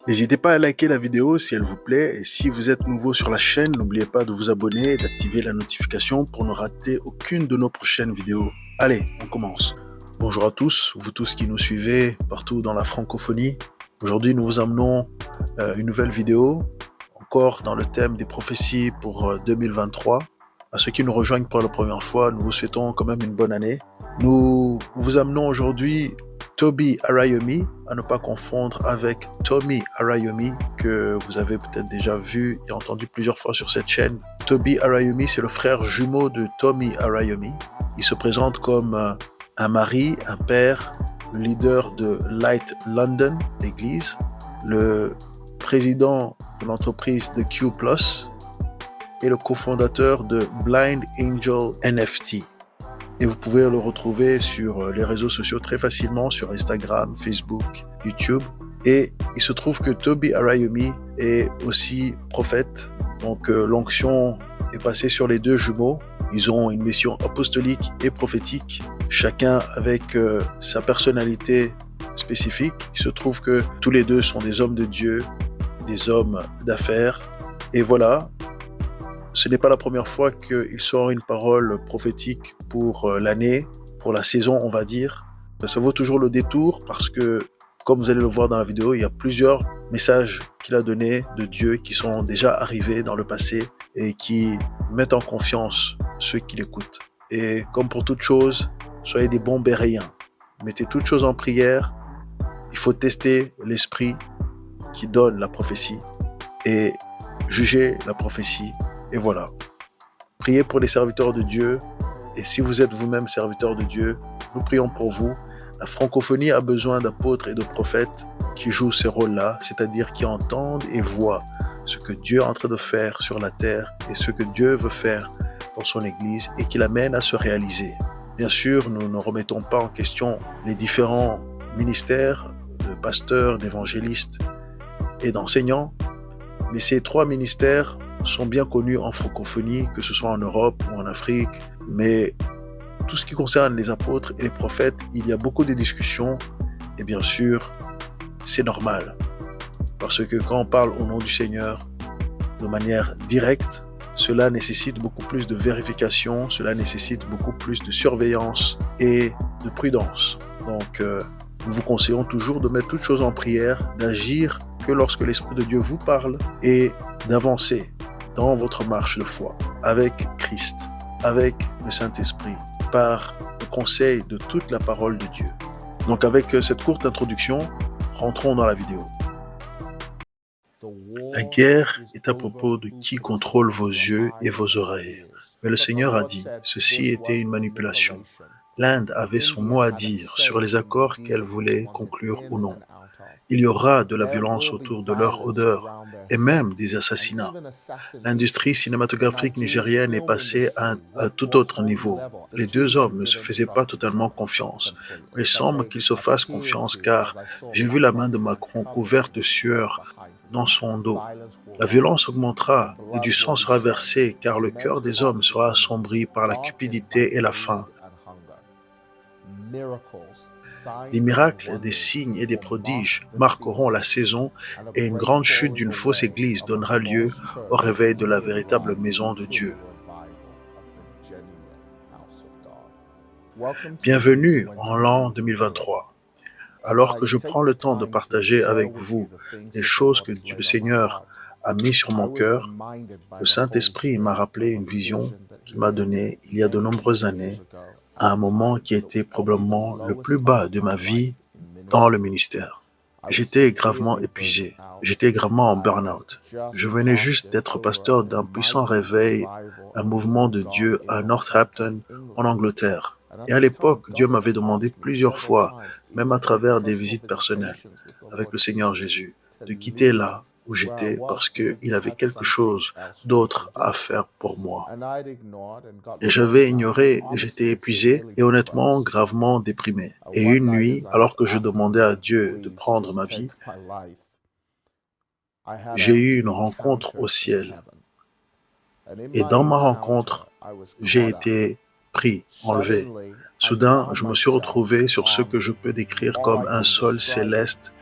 N'hésitez pas à liker la vidéo si elle vous plaît et si vous êtes nouveau sur la chaîne, n'oubliez pas de vous abonner et d'activer la notification pour ne rater aucune de nos prochaines vidéos. Allez, on commence. Bonjour à tous, vous tous qui nous suivez partout dans la francophonie. Aujourd'hui, nous vous amenons une nouvelle vidéo, encore dans le thème des prophéties pour 2023. À ceux qui nous rejoignent pour la première fois, nous vous souhaitons quand même une bonne année. Nous vous amenons aujourd'hui Toby Arayomi, à ne pas confondre avec Tommy Arayomi, que vous avez peut-être déjà vu et entendu plusieurs fois sur cette chaîne. Toby Arayomi, c'est le frère jumeau de Tommy Arayomi. Il se présente comme un mari, un père, le leader de Light London, l'église, le président de l'entreprise de Q+, et le cofondateur de Blind Angel NFT. Et vous pouvez le retrouver sur les réseaux sociaux très facilement, sur Instagram, Facebook, YouTube. Et il se trouve que Toby Arayomi est aussi prophète. Donc l'onction est passée sur les deux jumeaux. Ils ont une mission apostolique et prophétique, chacun avec sa personnalité spécifique. Il se trouve que tous les deux sont des hommes de Dieu, des hommes d'affaires. Et voilà, ce n'est pas la première fois qu'il sort une parole prophétique pour l'année, pour la saison, on va dire. Ça vaut toujours le détour parce que, comme vous allez le voir dans la vidéo, il y a plusieurs messages qu'il a donnés de Dieu qui sont déjà arrivés dans le passé et qui mettent en confiance ceux qui l'écoutent. Et comme pour toute chose, soyez des bons béréens. Mettez toutes choses en prière. Il faut tester l'esprit qui donne la prophétie et juger la prophétie. Et voilà. Priez pour les serviteurs de Dieu. Et si vous êtes vous-même serviteur de Dieu, nous prions pour vous. La francophonie a besoin d'apôtres et de prophètes qui jouent ces rôles-là, c'est-à-dire qui entendent et voient ce que Dieu est en train de faire sur la terre et ce que Dieu veut faire dans son Église et qui l'amène à se réaliser. Bien sûr, nous ne remettons pas en question les différents ministères de pasteurs, d'évangélistes et d'enseignants, mais ces trois ministères sont bien connus en francophonie, que ce soit en Europe ou en Afrique. Mais tout ce qui concerne les apôtres et les prophètes, il y a beaucoup de discussions. Et bien sûr, c'est normal. Parce que quand on parle au nom du Seigneur de manière directe, cela nécessite beaucoup plus de vérification, cela nécessite beaucoup plus de surveillance et de prudence. Donc, nous vous conseillons toujours de mettre toutes choses en prière, d'agir que lorsque l'Esprit de Dieu vous parle et d'avancer dans votre marche de foi avec Christ, avec le Saint-Esprit, par le conseil de toute la parole de Dieu. Donc avec cette courte introduction, rentrons dans la vidéo. La guerre est à propos de qui contrôle vos yeux et vos oreilles. Mais le Seigneur a dit, ceci était une manipulation. L'Inde avait son mot à dire sur les accords qu'elle voulait conclure ou non. Il y aura de la violence autour de leur odeur et même des assassinats. L'industrie cinématographique nigérienne est passée à un tout autre niveau. Les deux hommes ne se faisaient pas totalement confiance. Mais il semble qu'ils se fassent confiance car j'ai vu la main de Macron couverte de sueur dans son dos. La violence augmentera et du sang sera versé car le cœur des hommes sera assombri par la cupidité et la faim. Des miracles, des signes et des prodiges marqueront la saison et une grande chute d'une fausse église donnera lieu au réveil de la véritable maison de Dieu. Bienvenue en l'an 2023. Alors que je prends le temps de partager avec vous les choses que le Seigneur a mis sur mon cœur, le Saint-Esprit m'a rappelé une vision qu'il m'a donnée il y a de nombreuses années, à un moment qui était probablement le plus bas de ma vie dans le ministère. J'étais gravement épuisé, j'étais gravement en burn-out. Je venais juste d'être pasteur d'un puissant réveil, un mouvement de Dieu à Northampton, en Angleterre. Et à l'époque, Dieu m'avait demandé plusieurs fois, même à travers des visites personnelles avec le Seigneur Jésus, de quitter là où j'étais parce qu'il avait quelque chose d'autre à faire pour moi. Et j'avais ignoré, j'étais épuisé et honnêtement gravement déprimé. Et une nuit, alors que je demandais à Dieu de prendre ma vie, j'ai eu une rencontre au ciel. Et dans ma rencontre, j'ai été pris, enlevé. Soudain, je me suis retrouvé sur ce que je peux décrire comme un sol céleste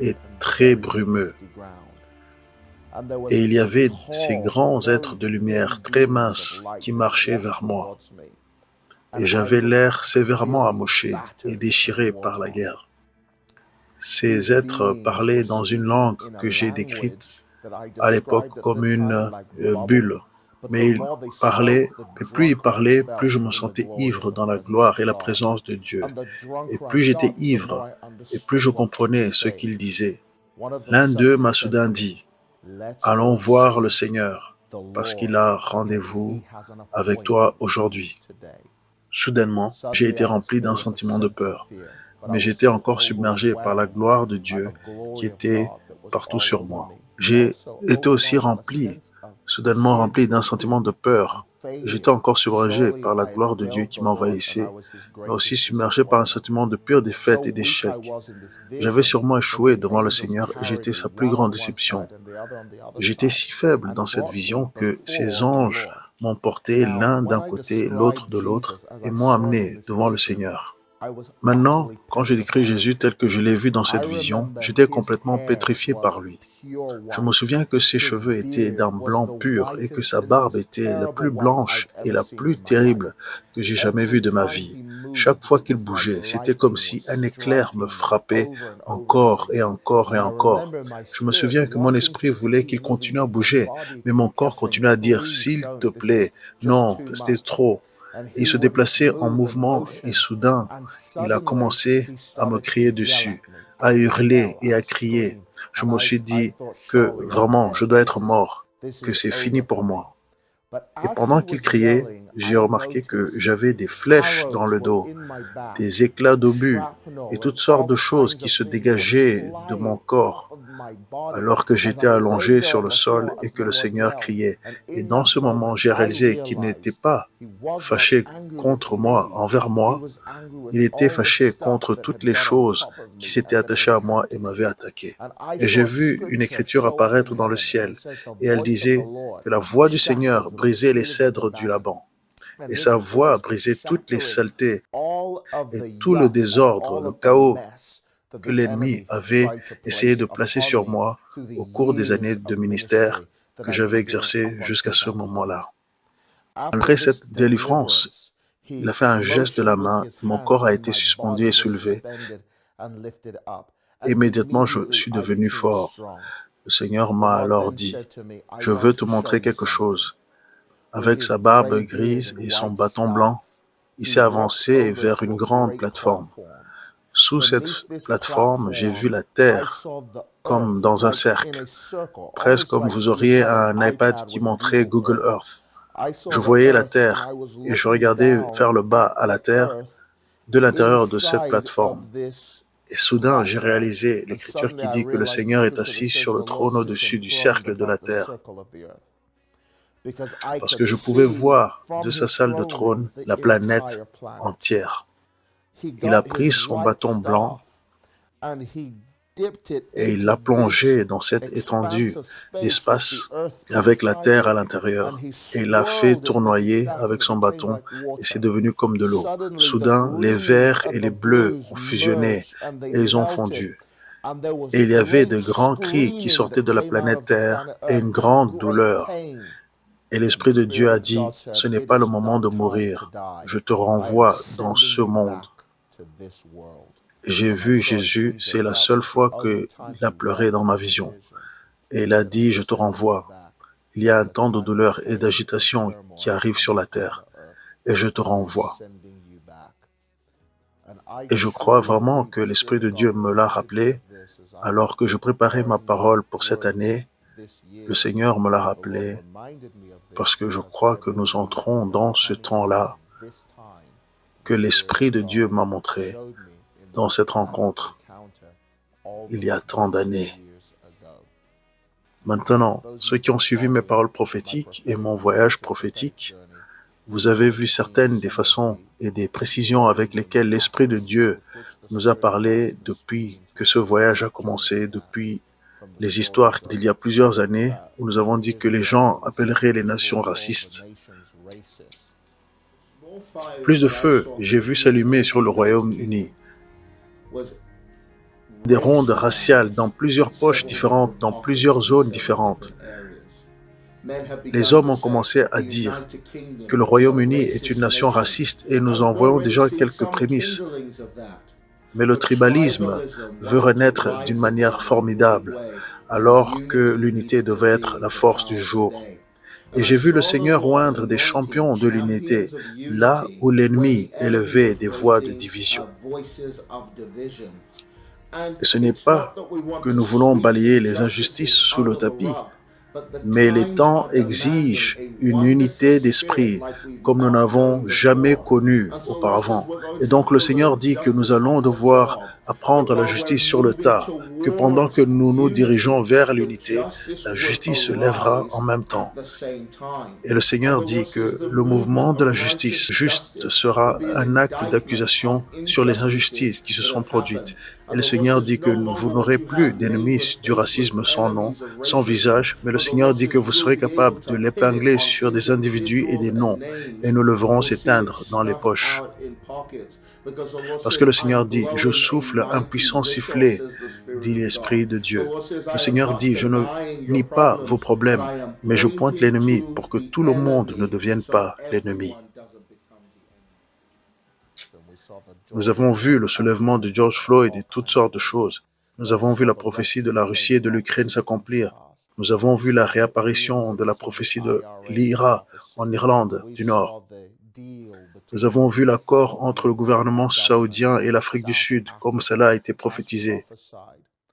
et très brumeux. Et il y avait ces grands êtres de lumière très minces qui marchaient vers moi. Et j'avais l'air sévèrement amoché et déchiré par la guerre. Ces êtres parlaient dans une langue que j'ai décrite à l'époque comme une bulle. Mais plus ils parlaient, plus je me sentais ivre dans la gloire et la présence de Dieu. Et plus j'étais ivre, et plus je comprenais ce qu'ils disaient. L'un d'eux m'a soudain dit, « Allons voir le Seigneur, parce qu'il a rendez-vous avec toi aujourd'hui. » Soudainement, j'ai été rempli d'un sentiment de peur, mais j'étais encore submergé par la gloire de Dieu qui était partout sur moi. J'ai été aussi soudainement rempli d'un sentiment de peur. J'étais encore submergé par la gloire de Dieu qui m'envahissait, mais aussi submergé par un sentiment de pure défaite et d'échec. J'avais sûrement échoué devant le Seigneur et j'étais sa plus grande déception. J'étais si faible dans cette vision que ces anges m'ont porté l'un d'un côté, l'autre de l'autre, et m'ont amené devant le Seigneur. Maintenant, quand je décris Jésus tel que je l'ai vu dans cette vision, j'étais complètement pétrifié par lui. Je me souviens que ses cheveux étaient d'un blanc pur et que sa barbe était la plus blanche et la plus terrible que j'ai jamais vue de ma vie. Chaque fois qu'il bougeait, c'était comme si un éclair me frappait encore et encore et encore. Je me souviens que mon esprit voulait qu'il continue à bouger, mais mon corps continuait à dire « S'il te plaît, non, c'était trop ». Il se déplaçait en mouvement et soudain, il a commencé à me crier dessus, à hurler et à crier. Je me suis dit que vraiment, je dois être mort, que c'est fini pour moi. Et pendant qu'il criait, j'ai remarqué que j'avais des flèches dans le dos, des éclats d'obus et toutes sortes de choses qui se dégageaient de mon corps alors que j'étais allongé sur le sol et que le Seigneur criait. Et dans ce moment, j'ai réalisé qu'il n'était pas fâché contre moi, envers moi. Il était fâché contre toutes les choses qui s'étaient attachées à moi et m'avaient attaqué. Et j'ai vu une écriture apparaître dans le ciel et elle disait que la voix du Seigneur brisait les cèdres du Laban. Et sa voix brisait toutes les saletés et tout le désordre, le chaos que l'ennemi avait essayé de placer sur moi au cours des années de ministère que j'avais exercé jusqu'à ce moment-là. Après cette délivrance, il a fait un geste de la main, mon corps a été suspendu et soulevé. Immédiatement, je suis devenu fort. Le Seigneur m'a alors dit, « Je veux te montrer quelque chose. » Avec sa barbe grise et son bâton blanc, il s'est avancé vers une grande plateforme. Sous cette plateforme, j'ai vu la terre comme dans un cercle, presque comme vous auriez un iPad qui montrait Google Earth. Je voyais la terre et je regardais vers le bas à la terre de l'intérieur de cette plateforme. Et soudain, j'ai réalisé l'écriture qui dit que le Seigneur est assis sur le trône au-dessus du cercle de la terre. Parce que je pouvais voir de sa salle de trône la planète entière. Il a pris son bâton blanc et il l'a plongé dans cette étendue d'espace avec la terre à l'intérieur. Et il l'a fait tournoyer avec son bâton et c'est devenu comme de l'eau. Soudain, les verts et les bleus ont fusionné et ils ont fondu. Et il y avait de grands cris qui sortaient de la planète Terre et une grande douleur. Et l'Esprit de Dieu a dit, « Ce n'est pas le moment de mourir. Je te renvoie dans ce monde. » J'ai vu Jésus, c'est la seule fois qu'il a pleuré dans ma vision. Et il a dit, je te renvoie. Il y a un temps de douleur et d'agitation qui arrive sur la terre. Et je te renvoie. Et je crois vraiment que l'Esprit de Dieu me l'a rappelé alors que je préparais ma parole pour cette année. Le Seigneur me l'a rappelé parce que je crois que nous entrons dans ce temps-là que l'Esprit de Dieu m'a montré dans cette rencontre il y a tant d'années. Maintenant, ceux qui ont suivi mes paroles prophétiques et mon voyage prophétique, vous avez vu certaines des façons et des précisions avec lesquelles l'Esprit de Dieu nous a parlé depuis que ce voyage a commencé, depuis les histoires d'il y a plusieurs années où nous avons dit que les gens appelleraient les nations racistes. Plus de feu, j'ai vu s'allumer sur le Royaume-Uni. Des rondes raciales dans plusieurs poches différentes, dans plusieurs zones différentes. Les hommes ont commencé à dire que le Royaume-Uni est une nation raciste et nous en voyons déjà quelques prémices. Mais le tribalisme veut renaître d'une manière formidable, alors que l'unité devait être la force du jour. Et j'ai vu le Seigneur oindre des champions de l'unité, là où l'ennemi élevait des voix de division. Et ce n'est pas que nous voulons balayer les injustices sous le tapis, mais les temps exigent une unité d'esprit comme nous n'avons jamais connue auparavant. Et donc le Seigneur dit que nous allons devoir apprendre la justice sur le tas, que pendant que nous nous dirigeons vers l'unité, la justice se lèvera en même temps. Et le Seigneur dit que le mouvement de la justice juste sera un acte d'accusation sur les injustices qui se sont produites. Et le Seigneur dit que vous n'aurez plus d'ennemis du racisme sans nom, sans visage, mais le Seigneur dit que vous serez capable de l'épingler sur des individus et des noms, et nous le verrons s'éteindre dans les poches. Parce que le Seigneur dit, je souffle un puissant sifflet, dit l'Esprit de Dieu. Le Seigneur dit, je ne nie pas vos problèmes, mais je pointe l'ennemi pour que tout le monde ne devienne pas l'ennemi. Nous avons vu le soulèvement de George Floyd et toutes sortes de choses. Nous avons vu la prophétie de la Russie et de l'Ukraine s'accomplir. Nous avons vu la réapparition de la prophétie de l'IRA en Irlande du Nord. Nous avons vu l'accord entre le gouvernement saoudien et l'Afrique du Sud, comme cela a été prophétisé.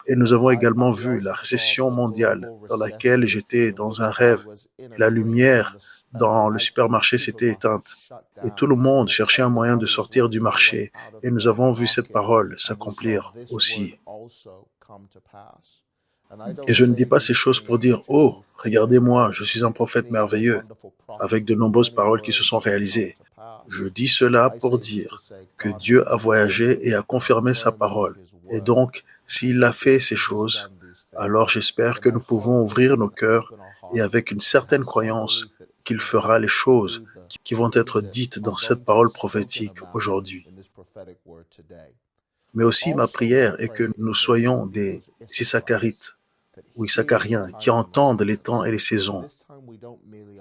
Et nous avons également vu la récession mondiale dans laquelle j'étais dans un rêve. Et la lumière dans le supermarché s'était éteinte. Et tout le monde cherchait un moyen de sortir du marché. Et nous avons vu cette parole s'accomplir aussi. Et je ne dis pas ces choses pour dire « Oh, regardez-moi, je suis un prophète merveilleux », avec de nombreuses paroles qui se sont réalisées. Je dis cela pour dire que Dieu a voyagé et a confirmé sa parole. Et donc, s'il a fait ces choses, alors j'espère que nous pouvons ouvrir nos cœurs et avec une certaine croyance qu'il fera les choses qui vont être dites dans cette parole prophétique aujourd'hui. Mais aussi ma prière est que nous soyons des Issacharites ou Issachariens qui entendent les temps et les saisons.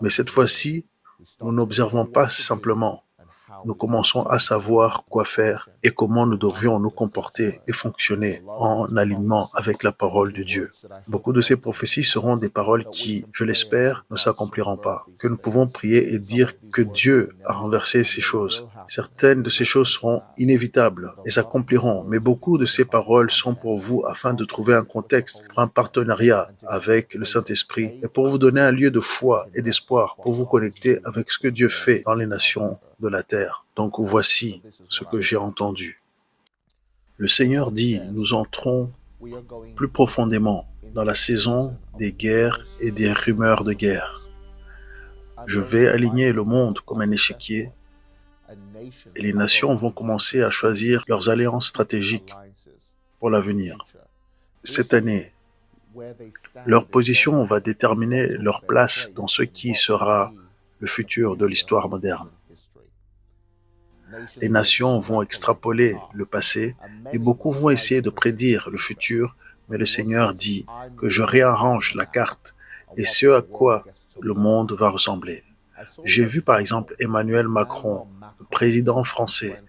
Mais cette fois-ci, nous n'observons pas simplement. Nous commençons à savoir quoi faire et comment nous devrions nous comporter et fonctionner en alignement avec la parole de Dieu. Beaucoup de ces prophéties seront des paroles qui, je l'espère, ne s'accompliront pas. Que nous pouvons prier et dire que Dieu a renversé ces choses. Certaines de ces choses seront inévitables et s'accompliront, mais beaucoup de ces paroles sont pour vous afin de trouver un contexte, un partenariat avec le Saint-Esprit et pour vous donner un lieu de foi et d'espoir, pour vous connecter avec ce que Dieu fait dans les nations de la terre. Donc voici ce que j'ai entendu. Le Seigneur dit, nous entrons plus profondément dans la saison des guerres et des rumeurs de guerre. Je vais aligner le monde comme un échiquier et les nations vont commencer à choisir leurs alliances stratégiques pour l'avenir. Cette année, leur position va déterminer leur place dans ce qui sera le futur de l'histoire moderne. Les nations vont extrapoler le passé et beaucoup vont essayer de prédire le futur, mais le Seigneur dit que je réarrange la carte et ce à quoi le monde va ressembler. J'ai vu par exemple Emmanuel Macron, le président français,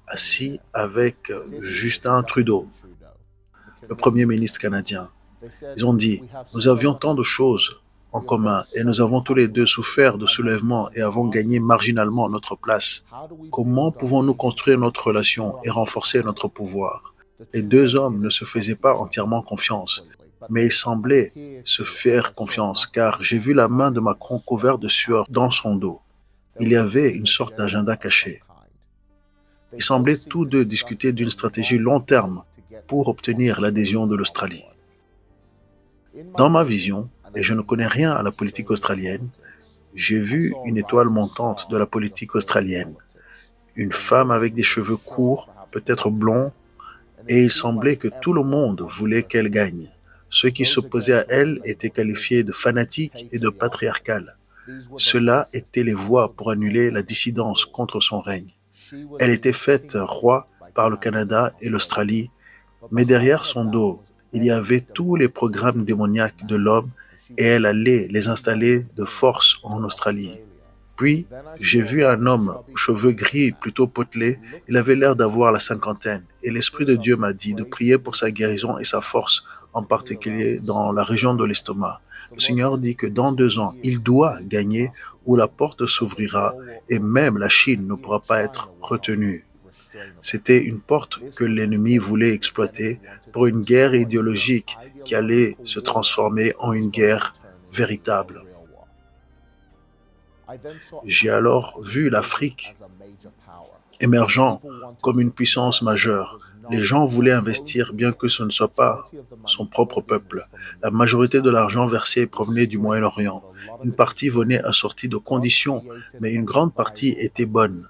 assis avec Justin Trudeau, le premier ministre canadien. Ils ont dit, nous avions tant de choses en commun et nous avons tous les deux souffert de soulèvement et avons gagné marginalement notre place. Comment pouvons-nous construire notre relation et renforcer notre pouvoir? Les deux hommes ne se faisaient pas entièrement confiance, mais ils semblaient se faire confiance car j'ai vu la main de Macron couverte de sueur dans son dos. Il y avait une sorte d'agenda caché. Ils semblaient tous deux discuter d'une stratégie long terme pour obtenir l'adhésion de l'Australie. Dans ma vision, et je ne connais rien à la politique australienne, j'ai vu une étoile montante de la politique australienne, une femme avec des cheveux courts, peut-être blonds, et il semblait que tout le monde voulait qu'elle gagne. Ceux qui s'opposaient à elle étaient qualifiés de fanatiques et de patriarcales. Cela étaient les voies pour annuler la dissidence contre son règne. Elle était faite roi par le Canada et l'Australie, mais derrière son dos, il y avait tous les programmes démoniaques de l'homme et elle allait les installer de force en Australie. Puis, j'ai vu un homme aux cheveux gris plutôt potelés. Il avait l'air d'avoir la cinquantaine. Et l'Esprit de Dieu m'a dit de prier pour sa guérison et sa force, en particulier dans la région de l'estomac. Le Seigneur dit que dans 2 ans, il doit gagner ou la porte s'ouvrira et même la Chine ne pourra pas être retenue. C'était une porte que l'ennemi voulait exploiter pour une guerre idéologique qui allait se transformer en une guerre véritable. J'ai alors vu l'Afrique émergeant comme une puissance majeure. Les gens voulaient investir bien que ce ne soit pas son propre peuple. La majorité de l'argent versé provenait du Moyen-Orient. Une partie venait assortie de conditions, mais une grande partie était bonne.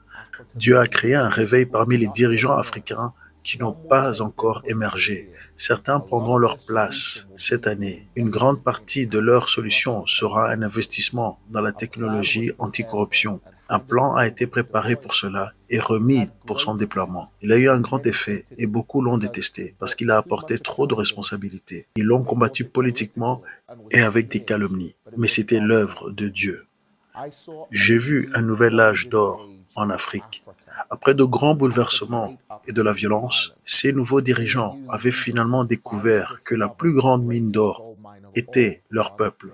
Dieu a créé un réveil parmi les dirigeants africains qui n'ont pas encore émergé. Certains prendront leur place cette année. Une grande partie de leur solution sera un investissement dans la technologie anticorruption. Un plan a été préparé pour cela et remis pour son déploiement. Il a eu un grand effet et beaucoup l'ont détesté parce qu'il a apporté trop de responsabilités. Ils l'ont combattu politiquement et avec des calomnies. Mais c'était l'œuvre de Dieu. J'ai vu un nouvel âge d'or en Afrique. Après de grands bouleversements et de la violence, ces nouveaux dirigeants avaient finalement découvert que la plus grande mine d'or était leur peuple.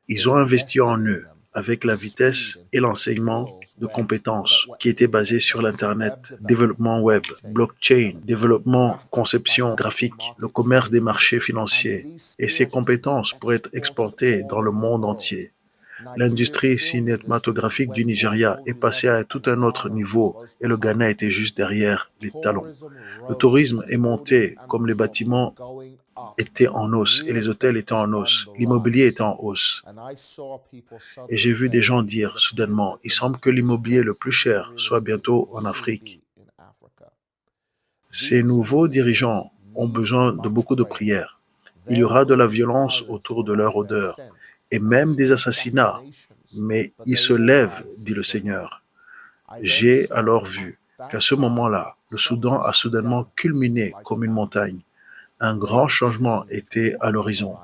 Ils ont investi en eux avec la vitesse et l'enseignement de compétences qui étaient basées sur l'Internet, développement web, blockchain, développement, conception graphique, le commerce des marchés financiers. Et ces compétences pourraient être exportées dans le monde entier. L'industrie cinématographique du Nigeria est passée à tout un autre niveau et le Ghana était juste derrière les talons. Le tourisme est monté comme les bâtiments étaient en hausse et les hôtels étaient en hausse. L'immobilier était en hausse. Et j'ai vu des gens dire soudainement, il semble que l'immobilier le plus cher soit bientôt en Afrique. Ces nouveaux dirigeants ont besoin de beaucoup de prières. Il y aura de la violence autour de leur odeur et même des assassinats, mais ils se lèvent, dit le Seigneur. J'ai alors vu qu'à ce moment-là, le Soudan a soudainement culminé comme une montagne. Un grand changement était à l'horizon.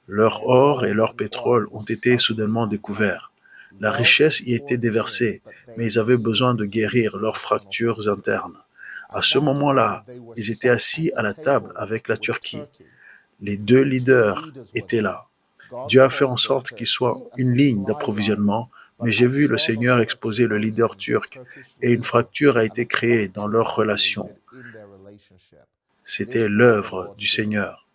Leur or et leur pétrole ont été soudainement découverts. La richesse y était déversée, mais ils avaient besoin de guérir leurs fractures internes. À ce moment-là, ils étaient assis à la table avec la Turquie. Les 2 leaders étaient là. Dieu a fait en sorte qu'il soit une ligne d'approvisionnement, mais j'ai vu le Seigneur exposer le leader turc et une fracture a été créée dans leur relation. C'était l'œuvre du Seigneur.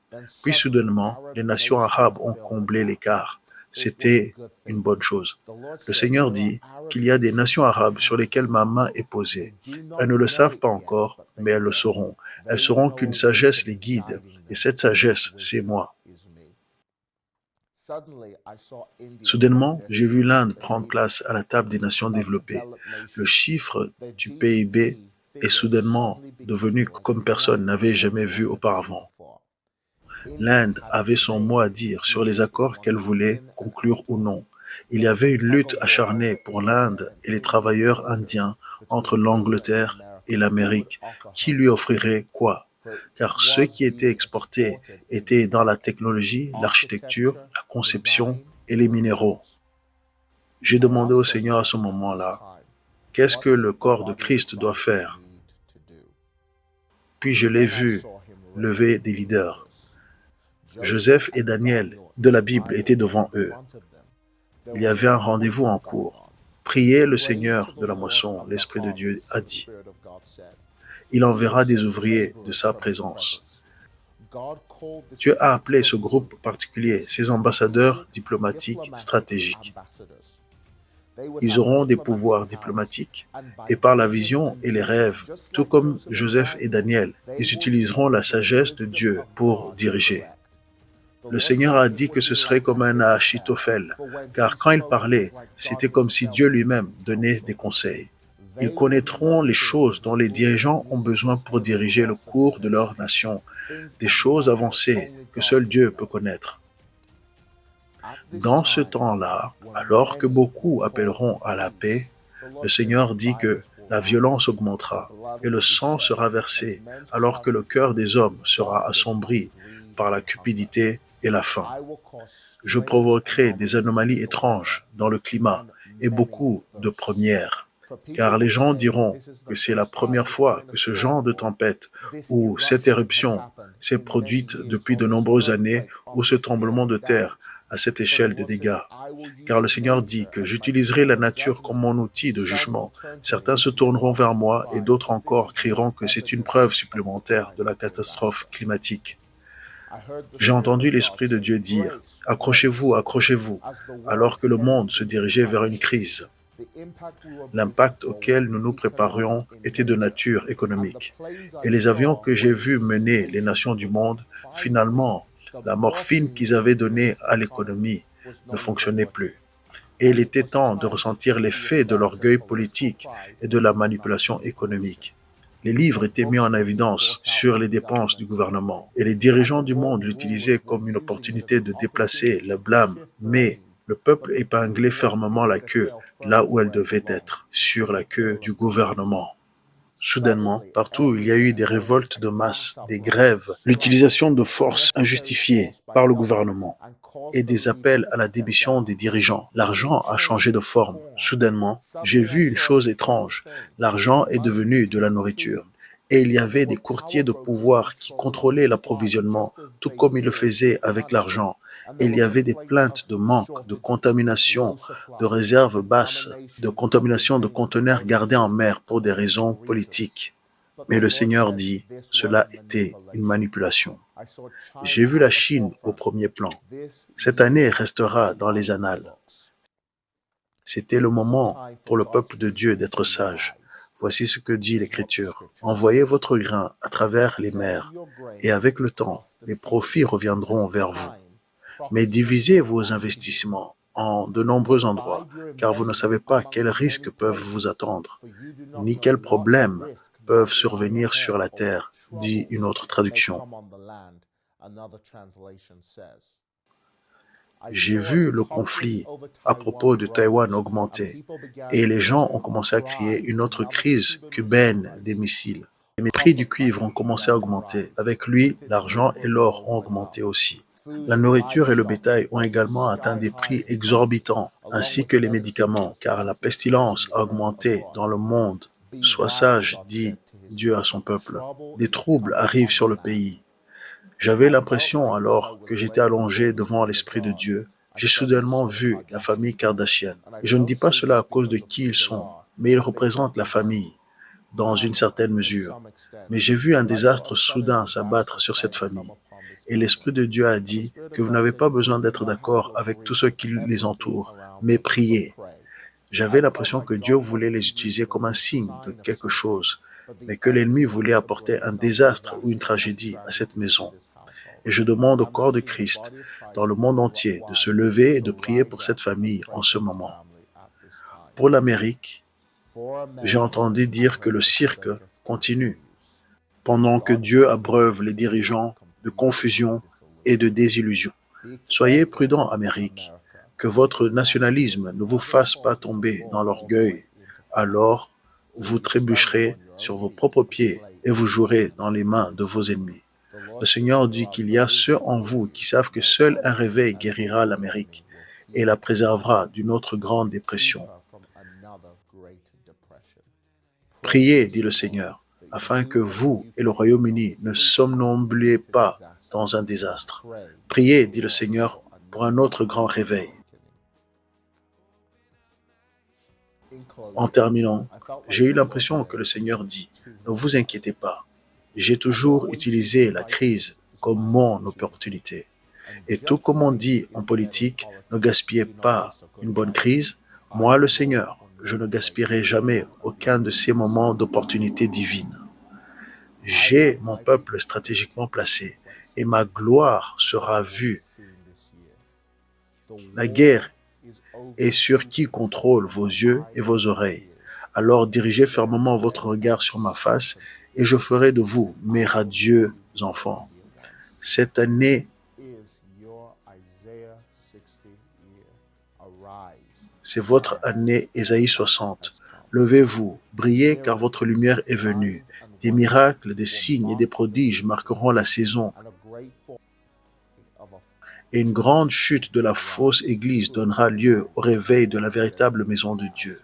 Puis soudainement, les nations arabes ont comblé l'écart. C'était une bonne chose. Le Seigneur dit qu'il y a des nations arabes sur lesquelles ma main est posée. Elles ne le savent pas encore, mais elles le sauront. Elles sauront qu'une sagesse les guide, et cette sagesse, c'est moi. Soudainement, j'ai vu l'Inde prendre place à la table des nations développées. Le chiffre du PIB est soudainement devenu comme personne n'avait jamais vu auparavant. L'Inde avait son mot à dire sur les accords qu'elle voulait conclure ou non. Il y avait une lutte acharnée pour l'Inde et les travailleurs indiens entre l'Angleterre et l'Amérique. Qui lui offrirait quoi? Car ce qui était exporté était dans la technologie, l'architecture, la conception et les minéraux. J'ai demandé au Seigneur à ce moment-là, qu'est-ce que le corps de Christ doit faire? Puis je l'ai vu lever des leaders. Joseph et Daniel de la Bible étaient devant eux. Il y avait un rendez-vous en cours. Priez le Seigneur de la moisson, l'Esprit de Dieu a dit. Il enverra des ouvriers de sa présence. Dieu a appelé ce groupe particulier ses ambassadeurs diplomatiques stratégiques. Ils auront des pouvoirs diplomatiques et par la vision et les rêves, tout comme Joseph et Daniel, ils utiliseront la sagesse de Dieu pour diriger. Le Seigneur a dit que ce serait comme un Achitophel, car quand il parlait, c'était comme si Dieu lui-même donnait des conseils. Ils connaîtront les choses dont les dirigeants ont besoin pour diriger le cours de leur nation, des choses avancées que seul Dieu peut connaître. Dans ce temps-là, alors que beaucoup appelleront à la paix, le Seigneur dit que la violence augmentera et le sang sera versé, alors que le cœur des hommes sera assombri par la cupidité et la faim. Je provoquerai des anomalies étranges dans le climat et beaucoup de premières, car les gens diront que c'est la première fois que ce genre de tempête ou cette éruption s'est produite depuis de nombreuses années ou ce tremblement de terre à cette échelle de dégâts. Car le Seigneur dit que j'utiliserai la nature comme mon outil de jugement. Certains se tourneront vers moi et d'autres encore crieront que c'est une preuve supplémentaire de la catastrophe climatique. J'ai entendu l'Esprit de Dieu dire « Accrochez-vous, accrochez-vous », alors que le monde se dirigeait vers une crise. L'impact auquel nous nous préparions était de nature économique. Et les avions que j'ai vus mener les nations du monde, finalement, la morphine qu'ils avaient donnée à l'économie ne fonctionnait plus. Et il était temps de ressentir l'effet de l'orgueil politique et de la manipulation économique. Les livres étaient mis en évidence sur les dépenses du gouvernement et les dirigeants du monde l'utilisaient comme une opportunité de déplacer le blâme, mais le peuple épinglait fermement la queue là où elle devait être, sur la queue du gouvernement. Soudainement, partout il y a eu des révoltes de masse, des grèves, l'utilisation de forces injustifiées par le gouvernement et des appels à la démission des dirigeants. L'argent a changé de forme. Soudainement, j'ai vu une chose étrange. L'argent est devenu de la nourriture. Et il y avait des courtiers de pouvoir qui contrôlaient l'approvisionnement, tout comme ils le faisaient avec l'argent. Et il y avait des plaintes de manque, de contamination, de réserves basses, de contamination de conteneurs gardés en mer pour des raisons politiques. Mais le Seigneur dit, cela était une manipulation. J'ai vu la Chine au premier plan. Cette année restera dans les annales. C'était le moment pour le peuple de Dieu d'être sage. Voici ce que dit l'Écriture. Envoyez votre grain à travers les mers, et avec le temps, les profits reviendront vers vous. Mais divisez vos investissements en de nombreux endroits, car vous ne savez pas quels risques peuvent vous attendre, ni quels problèmes peuvent survenir sur la terre, dit une autre traduction. J'ai vu le conflit à propos de Taïwan augmenter et les gens ont commencé à crier une autre crise cubaine des missiles. Les prix du cuivre ont commencé à augmenter. Avec lui, l'argent et l'or ont augmenté aussi. La nourriture et le bétail ont également atteint des prix exorbitants, ainsi que les médicaments, car la pestilence a augmenté dans le monde. Sois sage, dit Dieu à son peuple. Des troubles arrivent sur le pays. J'avais l'impression alors que j'étais allongé devant l'Esprit de Dieu. J'ai soudainement vu la famille Kardashian. Et je ne dis pas cela à cause de qui ils sont, mais ils représentent la famille, dans une certaine mesure. Mais j'ai vu un désastre soudain s'abattre sur cette famille. Et l'Esprit de Dieu a dit que vous n'avez pas besoin d'être d'accord avec tous ceux qui les entourent, mais priez. J'avais l'impression que Dieu voulait les utiliser comme un signe de quelque chose, mais que l'ennemi voulait apporter un désastre ou une tragédie à cette maison. Et je demande au corps de Christ, dans le monde entier, de se lever et de prier pour cette famille en ce moment. Pour l'Amérique, j'ai entendu dire que le cirque continue, pendant que Dieu abreuve les dirigeants de confusion et de désillusion. Soyez prudents, Amérique, que votre nationalisme ne vous fasse pas tomber dans l'orgueil. Alors, vous trébucherez sur vos propres pieds et vous jouerez dans les mains de vos ennemis. Le Seigneur dit qu'il y a ceux en vous qui savent que seul un réveil guérira l'Amérique et la préservera d'une autre grande dépression. Priez, dit le Seigneur, afin que vous et le Royaume-Uni ne somnambuliez pas dans un désastre. Priez, dit le Seigneur, pour un autre grand réveil. En terminant, j'ai eu l'impression que le Seigneur dit, ne vous inquiétez pas. J'ai toujours utilisé la crise comme mon opportunité. Et tout comme on dit en politique, ne gaspillez pas une bonne crise. Moi, le Seigneur, je ne gaspillerai jamais aucun de ces moments d'opportunité divine. J'ai mon peuple stratégiquement placé et ma gloire sera vue. La guerre est sur qui contrôle vos yeux et vos oreilles. Alors dirigez fermement votre regard sur ma face et je ferai de vous mes radieux enfants. Cette année C'est votre année Ésaïe 60. Levez-vous, brillez car votre lumière est venue. Des miracles, des signes et des prodiges marqueront la saison. Et une grande chute de la fausse église donnera lieu au réveil de la véritable maison de Dieu.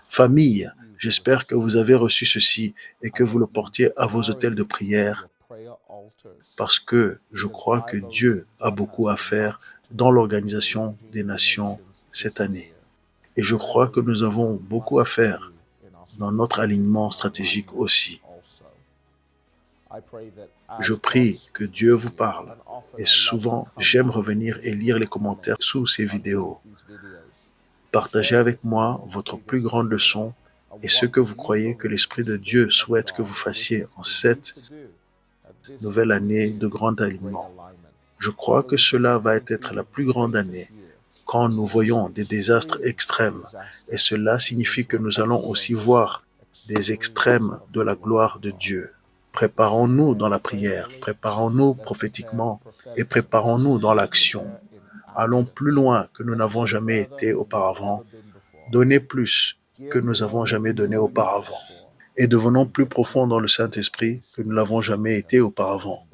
Famille, j'espère que vous avez reçu ceci et que vous le portiez à vos autels de prière parce que je crois que Dieu a beaucoup à faire dans l'organisation des nations cette année. Et je crois que nous avons beaucoup à faire dans notre alignement stratégique aussi. Je prie que Dieu vous parle et souvent j'aime revenir et lire les commentaires sous ces vidéos. Partagez avec moi votre plus grande leçon et ce que vous croyez que l'Esprit de Dieu souhaite que vous fassiez en cette nouvelle année de grand alignement. Je crois que cela va être la plus grande année quand nous voyons des désastres extrêmes et cela signifie que nous allons aussi voir des extrêmes de la gloire de Dieu. Préparons-nous dans la prière, préparons-nous prophétiquement et préparons-nous dans l'action. Allons plus loin que nous n'avons jamais été auparavant. Donnez plus que nous n'avons jamais donné auparavant. Et devenons plus profonds dans le Saint-Esprit que nous l'avons jamais été auparavant.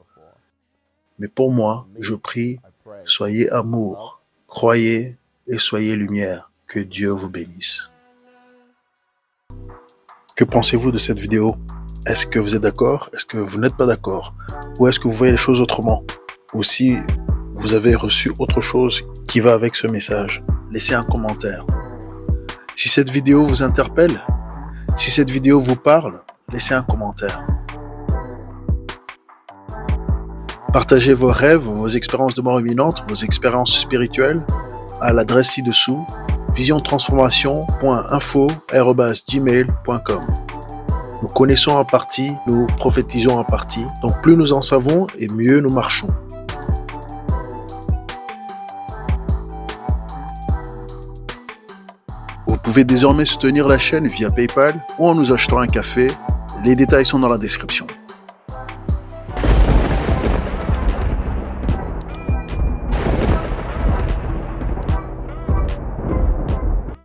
Mais pour moi, je prie, soyez amour, croyez et soyez lumière. Que Dieu vous bénisse. Que pensez-vous de cette vidéo? Est-ce que vous êtes d'accord? Est-ce que vous n'êtes pas d'accord? Ou est-ce que vous voyez les choses autrement? Ou si vous avez reçu autre chose qui va avec ce message, laissez un commentaire. Si cette vidéo vous interpelle, si cette vidéo vous parle, laissez un commentaire. Partagez vos rêves, vos expériences de mort imminente, vos expériences spirituelles à l'adresse ci-dessous, visiontransformation.info@gmail.com. Nous connaissons en partie, nous prophétisons en partie, donc plus nous en savons et mieux nous marchons. Vous pouvez désormais soutenir la chaîne via PayPal ou en nous achetant un café. Les détails sont dans la description.